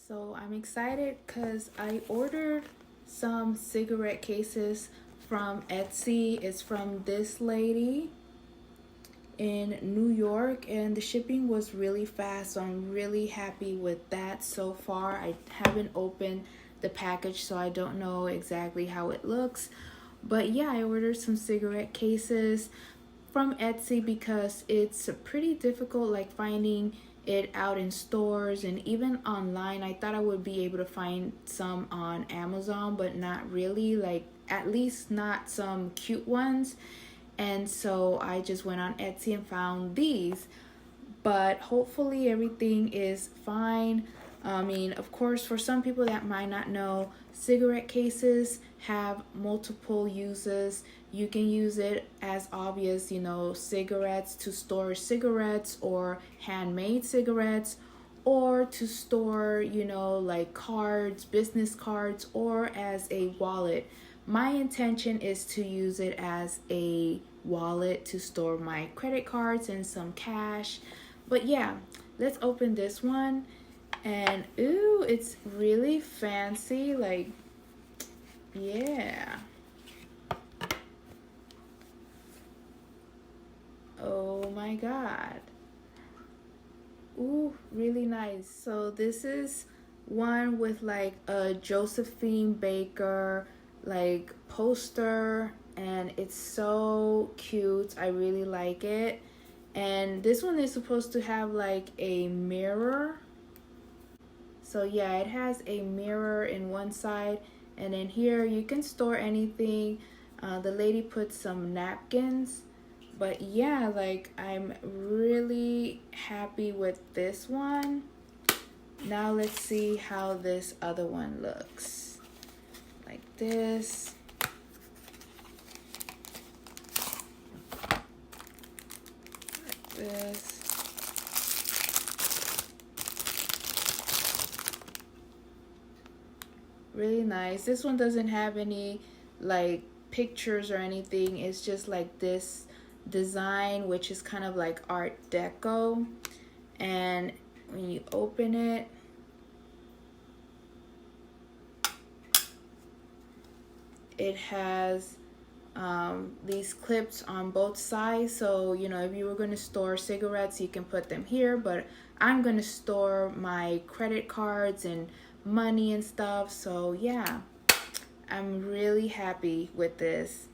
So I'm excited because I ordered some cigarette cases from Etsy. It's from this lady in New York, and the shipping was really fast, so I'm really happy with that so far. I haven't opened the package, so I don't know exactly how it looks. But yeah, I ordered some cigarette cases from Etsy because it's pretty difficult like finding it out in stores and even online. I thought I would be able to find some on Amazon, but not really, like at least not some cute ones. And so I just went on Etsy and found these. But hopefully everything is fine. I mean, of course, for some people that might not know, cigarette cases have multiple uses. You can use it as obvious, cigarettes, to store cigarettes or handmade cigarettes, or to store, like cards, business cards, or as a wallet. My intention is to use it as a wallet to store my credit cards and some cash. But yeah, let's open this one. And ooh, it's really fancy. Like, yeah. Oh my god. Ooh, really nice. So this is one with like a Josephine Baker like poster, and it's so cute. I really like it. And this one is supposed to have like a mirror. So yeah, it has a mirror in one side, and then here you can store anything. The lady put some napkins. But yeah, like I'm really happy with this one. Now let's see how this other one looks. Like this. Like this. Really nice. This one doesn't have any like pictures or anything. It's just like this design, which is kind of like Art Deco. And when you open it, it has these clips on both sides. So if you were going to store cigarettes, you can put them here, but I'm going to store my credit cards and money and stuff. So yeah, I'm really happy with this.